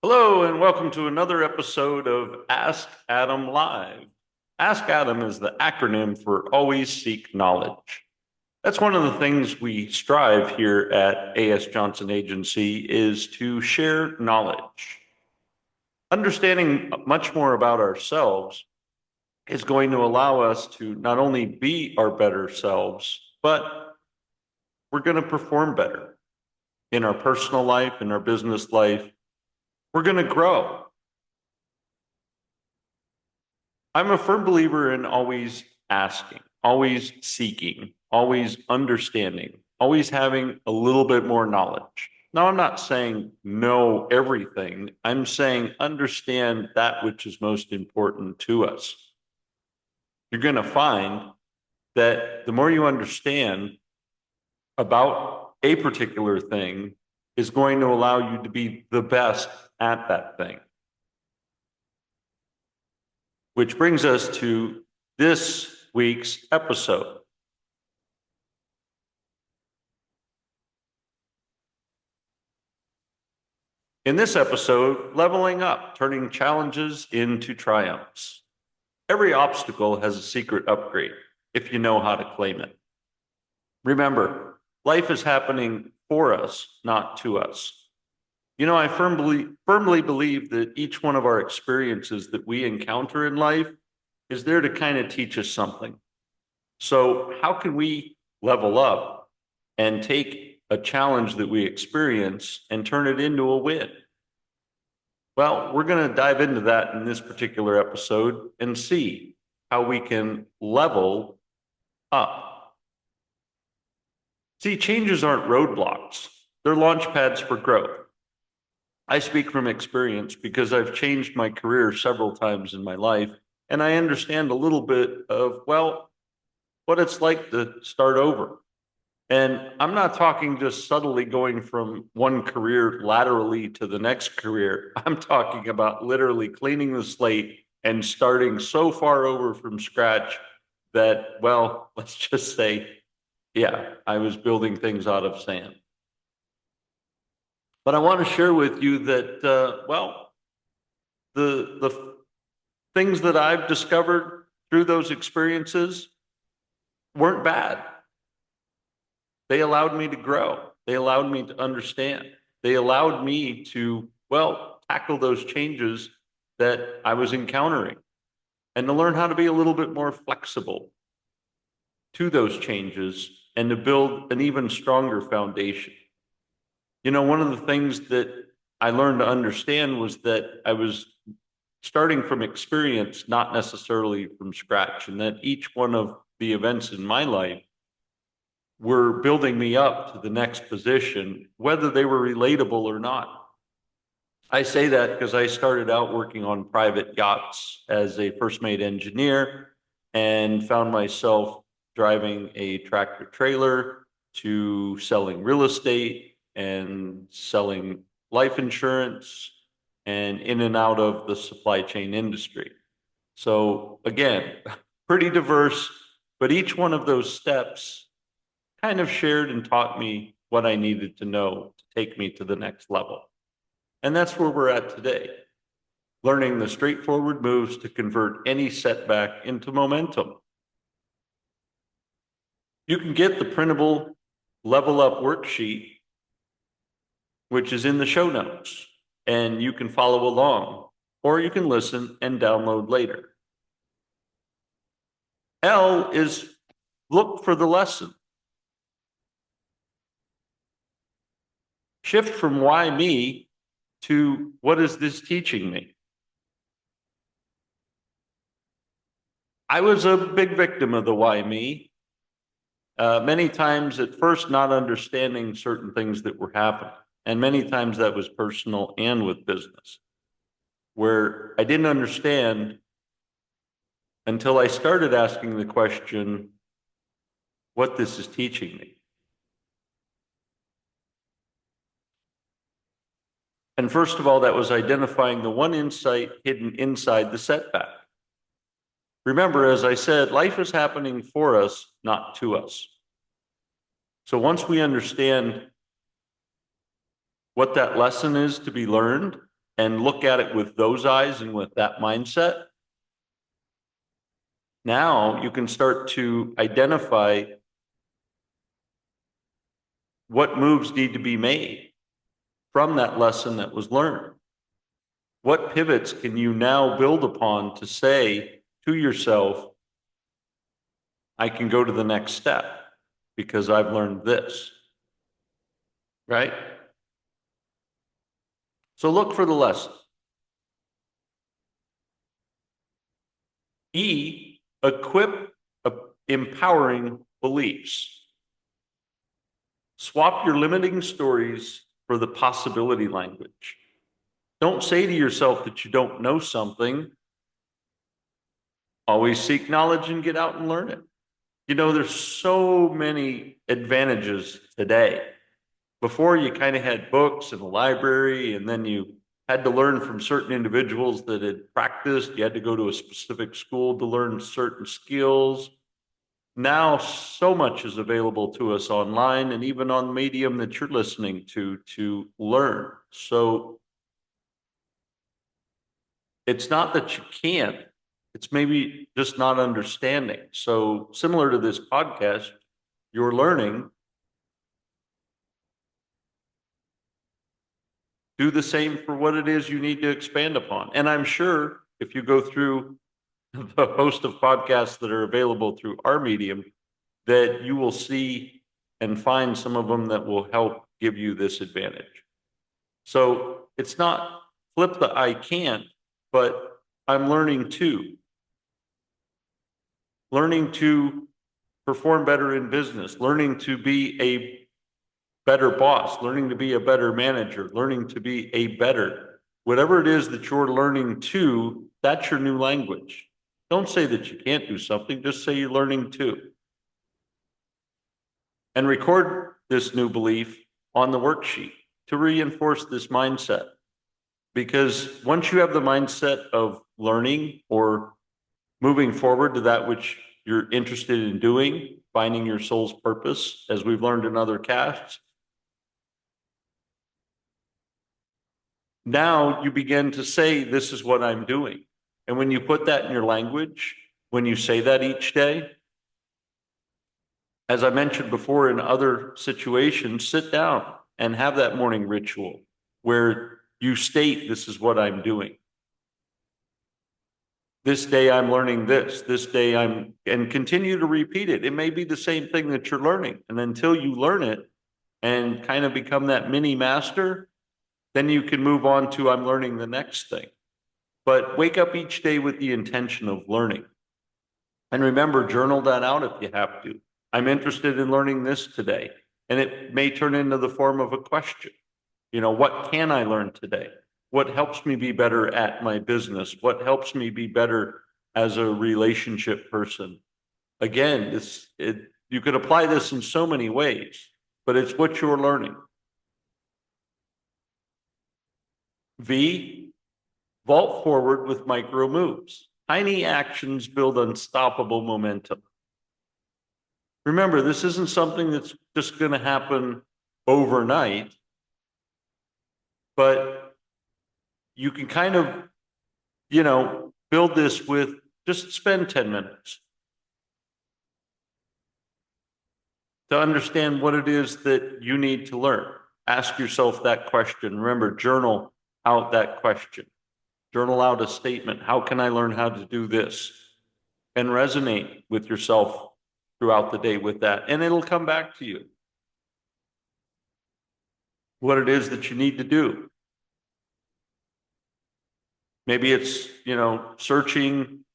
Hello, and welcome to another episode of Ask Adam Live. Ask Adam is the acronym for Always Seek Knowledge. That's one of the things we strive here at A.S. Johnson Agency is to share knowledge. Understanding much more about ourselves is going to allow us to not only be our better selves, but we're going to perform better in our personal life, in our business life. We're going to grow. I'm a firm believer in always asking, always seeking, always understanding, always having a little bit more knowledge. Now, I'm not saying know everything. I'm saying understand that which is most important to us. You're going to find that the more you understand about a particular thing is going to allow you to be the best at that thing. Which brings us to this week's episode. In this episode, leveling up, turning challenges into triumphs. Every obstacle has a secret upgrade if you know how to claim it. Remember, life is happening for us, not to us. You know, I firmly believe that each one of our experiences that we encounter in life is there to kind of teach us something. So how can we level up and take a challenge that we experience and turn it into a win? Well, we're going to dive into that in this particular episode and see how we can level up. See, changes aren't roadblocks. They're launch pads for growth. I speak from experience because I've changed my career several times in my life, and I understand a little bit of, well, what it's like to start over. And I'm not talking just subtly going from one career laterally to the next career. I'm talking about literally cleaning the slate and starting so far over from scratch that, well, let's just say, yeah, I was building things out of sand. But I want to share with you that, the things that I've discovered through those experiences weren't bad. They allowed me to grow. They allowed me to understand. They allowed me to, well, tackle those changes that I was encountering and to learn how to be a little bit more flexible to those changes and to build an even stronger foundation. You know, one of the things that I learned to understand was that I was starting from experience, not necessarily from scratch, and that each one of the events in my life were building me up to the next position, whether they were relatable or not. I say that because I started out working on private yachts as a first mate engineer and found myself driving a tractor trailer to selling real estate and selling life insurance and in and out of the supply chain industry. So again, pretty diverse, but each one of those steps kind of shared and taught me what I needed to know to take me to the next level. And that's where we're at today, learning the straightforward moves to convert any setback into momentum. You can get the printable level up worksheet, which is in the show notes, and you can follow along, or you can listen and download later. L is look for the lesson. Shift from why me to what is this teaching me? I was a big victim of the why me. Many times at first not understanding certain things that were happening. And many times that was personal and with business, where I didn't understand until I started asking the question, what this is teaching me. And first of all, that was identifying the one insight hidden inside the setback. Remember, as I said, life is happening for us, not to us. So once we understand what that lesson is to be learned and look at it with those eyes and with that mindset, now you can start to identify what moves need to be made from that lesson that was learned. What pivots can you now build upon to say to yourself, I can go to the next step because I've learned this, right? So look for the lesson. E, equip empowering beliefs. Swap your limiting stories for the possibility language. Don't say to yourself that you don't know something. Always seek knowledge and get out and learn it. You know, there's so many advantages today. Before, you kind of had books and a library, and then you had to learn from certain individuals that had practiced. You had to go to a specific school to learn certain skills. Now, so much is available to us online and even on the medium that you're listening to learn. So it's not that you can't, it's maybe just not understanding. So similar to this podcast, you're learning. Do the same for what it is you need to expand upon. And I'm sure if you go through the host of podcasts that are available through our medium, that you will see and find some of them that will help give you this advantage. So it's not flip the I can't, but I'm learning to. Learning to perform better in business, learning to be a better boss, learning to be a better manager, learning to be a better, whatever it is that you're learning to, that's your new language. Don't say that you can't do something, just say you're learning to. And record this new belief on the worksheet to reinforce this mindset. Because once you have the mindset of learning or moving forward to that which you're interested in doing, finding your soul's purpose, as we've learned in other casts, now you begin to say, this is what I'm doing. And when you put that in your language, when you say that each day, as I mentioned before in other situations, sit down and have that morning ritual where you state, this is what I'm doing. This day I'm learning this. This day and continue to repeat it. It may be the same thing that you're learning. And until you learn it and kind of become that mini master, then you can move on to I'm learning the next thing. But wake up each day with the intention of learning. And remember, journal that out if you have to. I'm interested in learning this today. And it may turn into the form of a question. You know, what can I learn today? What helps me be better at my business? What helps me be better as a relationship person? Again, you could apply this in so many ways, but it's what you're learning. V, vault forward with micro moves. Tiny actions build unstoppable momentum. Remember, this isn't something that's just going to happen overnight, but you can kind of, build this with just spend 10 minutes to understand what it is that you need to learn. Ask yourself that question. Remember, journal out that question. Journal out a statement. How can I learn how to do this? And resonate with yourself throughout the day with that. And it'll come back to you. What it is that you need to do. Maybe it's, searching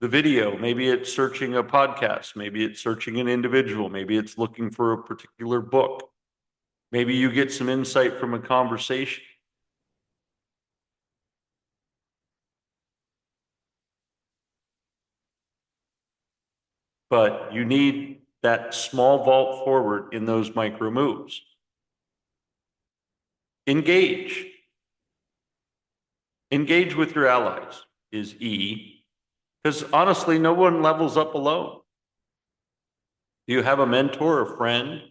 the video. Maybe it's searching a podcast. Maybe it's searching an individual. Maybe it's looking for a particular book. Maybe you get some insight from a conversation. But you need that small vault forward in those micro moves. Engage. Engage with your allies is E, because honestly, no one levels up alone. Do you have a mentor, a friend,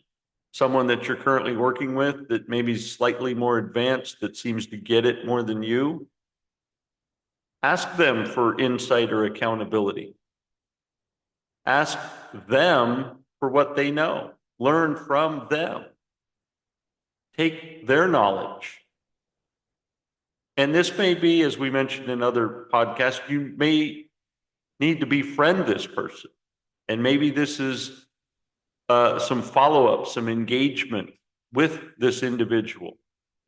someone that you're currently working with that maybe is slightly more advanced, that seems to get it more than you, ask them for insight or accountability. Ask them for what they know. Learn from them. Take their knowledge. And this may be, as we mentioned in other podcasts, you may need to befriend this person. And maybe this is some follow-up, some engagement with this individual.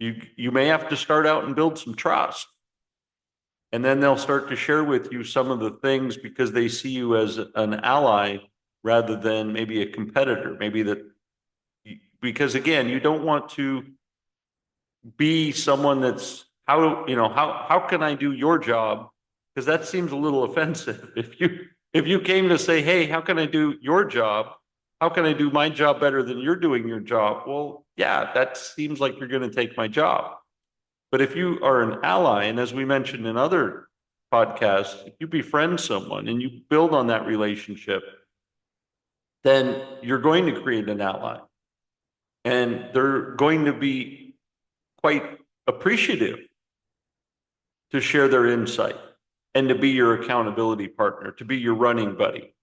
You may have to start out and build some trust. And then they'll start to share with you some of the things because they see you as an ally rather than maybe a competitor. Maybe that, because again, you don't want to be someone that's, how can I do your job? Because that seems a little offensive. If you came to say, hey, how can I do your job? How can I do my job better than you're doing your job? Well, yeah, that seems like you're going to take my job. But if you are an ally, and as we mentioned in other podcasts, if you befriend someone and you build on that relationship, then you're going to create an ally. And they're going to be quite appreciative to share their insight and to be your accountability partner, to be your running buddy,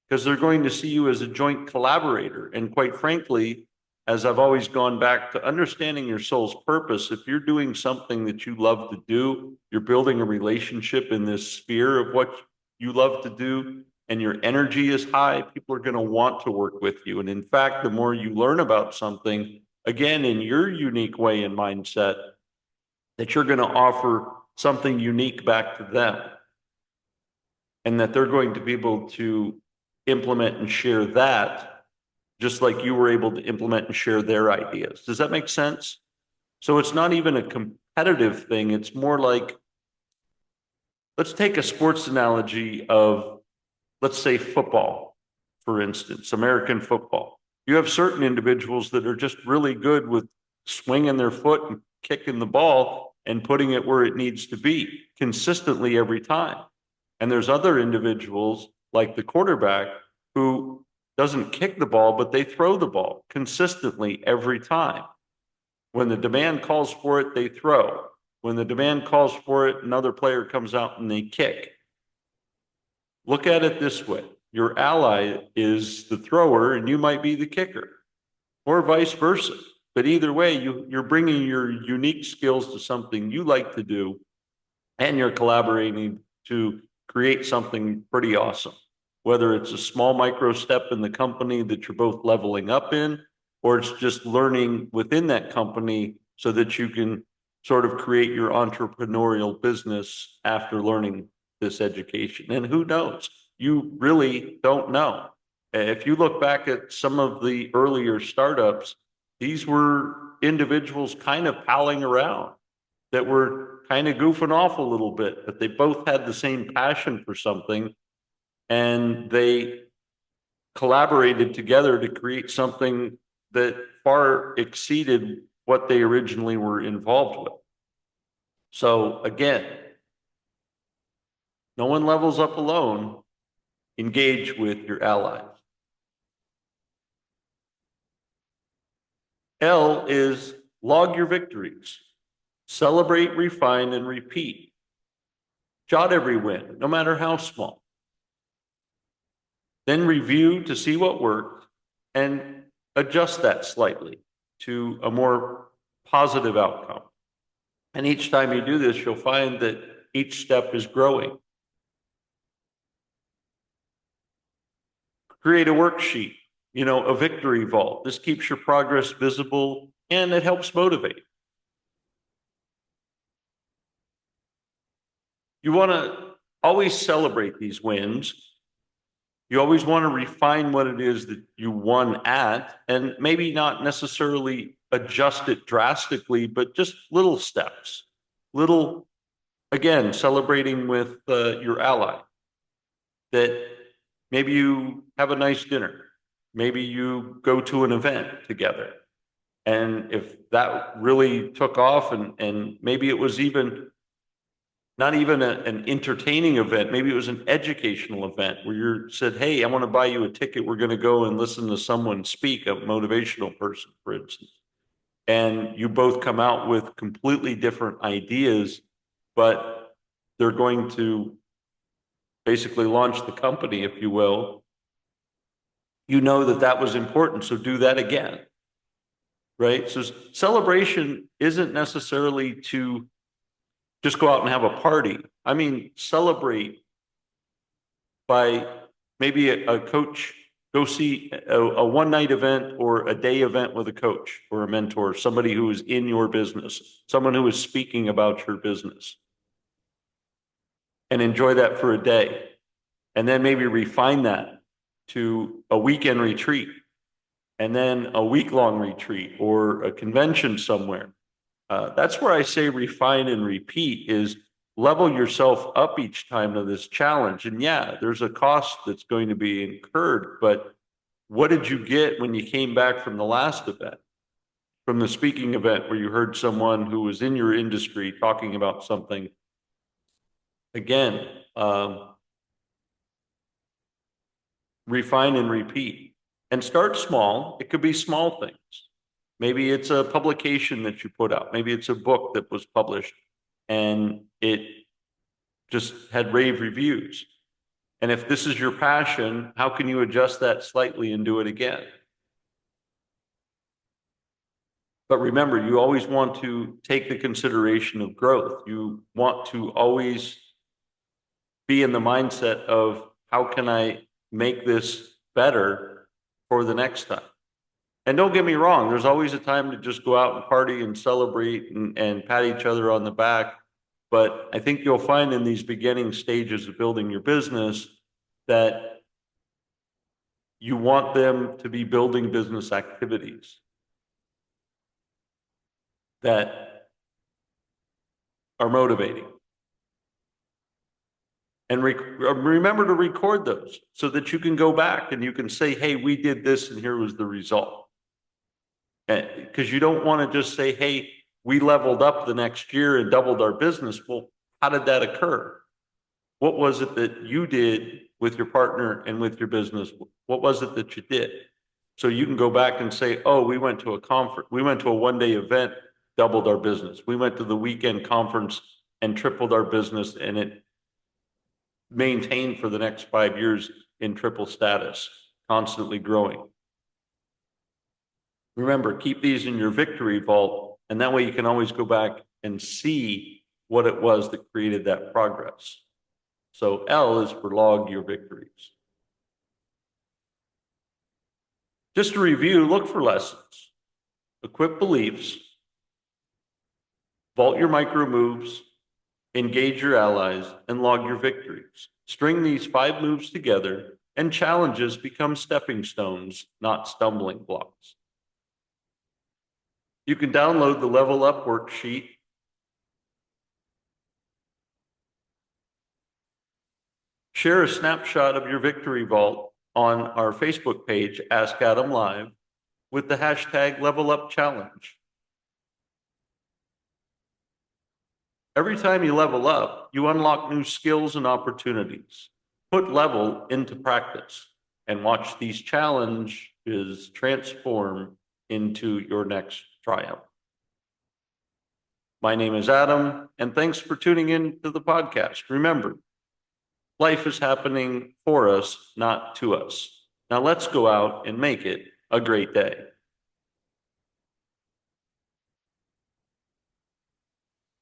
because they're going to see you as a joint collaborator. And quite frankly, as I've always gone back to understanding your soul's purpose, if you're doing something that you love to do, you're building a relationship in this sphere of what you love to do, and your energy is high, people are going to want to work with you. And in fact, the more you learn about something, again, in your unique way and mindset, that you're going to offer something unique back to them, and that they're going to be able to implement and share that just like you were able to implement and share their ideas. Does that make sense? So it's not even a competitive thing. It's more like, let's take a sports analogy of, let's say, football, for instance, American football. You have certain individuals that are just really good with swinging their foot and kicking the ball and putting it where it needs to be consistently every time. And there's other individuals like the quarterback who doesn't kick the ball, but they throw the ball consistently every time. When the demand calls for it, they throw. When the demand calls for it, another player comes out and they kick. Look at it this way. Your ally is the thrower and you might be the kicker, or vice versa. But either way, you're bringing your unique skills to something you like to do, and you're collaborating to create something pretty awesome. Whether it's a small micro step in the company that you're both leveling up in, or it's just learning within that company so that you can sort of create your entrepreneurial business after learning this education. And who knows? You really don't know. If you look back at some of the earlier startups, these were individuals kind of palling around that were kind of goofing off a little bit, but they both had the same passion for something. And they collaborated together to create something that far exceeded what they originally were involved with. So again, no one levels up alone. Engage with your allies. L is log your victories. Celebrate, refine, and repeat. Jot every win, no matter how small. Then review to see what worked and adjust that slightly to a more positive outcome. And each time you do this, you'll find that each step is growing. Create a worksheet, a victory vault. This keeps your progress visible and it helps motivate. You want to always celebrate these wins. You always want to refine what it is that you won at, and maybe not necessarily adjust it drastically, but just little steps. Again, celebrating with your ally. That maybe you have a nice dinner. Maybe you go to an event together. And if that really took off, and maybe it was even not even an entertaining event. Maybe it was an educational event where you said, hey, I want to buy you a ticket. We're going to go and listen to someone speak, a motivational person, for instance. And you both come out with completely different ideas, but they're going to basically launch the company, if you will. You know that that was important, so do that again, right? So celebration isn't necessarily to just go out and have a party. I mean, celebrate by maybe a coach, go see a one night event or a day event with a coach or a mentor, somebody who is in your business, someone who is speaking about your business, and enjoy that for a day. And then maybe refine that to a weekend retreat and then a week-long retreat or a convention somewhere. That's where I say refine and repeat is level yourself up each time to this challenge. And yeah, there's a cost that's going to be incurred, but what did you get when you came back from the last event, from the speaking event where you heard someone who was in your industry talking about something? Again, refine and repeat and start small. It could be small things. Maybe it's a publication that you put out. Maybe it's a book that was published and it just had rave reviews. And if this is your passion, how can you adjust that slightly and do it again? But remember, you always want to take the consideration of growth. You want to always be in the mindset of how can I make this better for the next time? And don't get me wrong, there's always a time to just go out and party and celebrate and pat each other on the back. But I think you'll find in these beginning stages of building your business that you want them to be building business activities that are motivating. And remember to record those so that you can go back and you can say, hey, we did this and here was the result. Because you don't want to just say, hey, we leveled up the next year and doubled our business. Well, how did that occur? What was it that you did with your partner and with your business? What was it that you did? So you can go back and say, oh, we went to a conference. We went to a one-day event, doubled our business. We went to the weekend conference and tripled our business, and it maintained for the next 5 years in triple status, constantly growing. Remember, keep these in your victory vault, and that way you can always go back and see what it was that created that progress. So L is for log your victories. Just to review, look for lessons, equip beliefs, vault your micro moves, engage your allies, and log your victories. String these 5 moves together, and challenges become stepping stones, not stumbling blocks. You can download the Level Up worksheet. Share a snapshot of your victory vault on our Facebook page, Ask Adam Live, with the hashtag Level Up Challenge. Every time you level up, you unlock new skills and opportunities. Put level into practice and watch these challenges transform into your next triumph. My name is Adam, and thanks for tuning in to the podcast. Remember, life is happening for us, not to us. Now let's go out and make it a great day.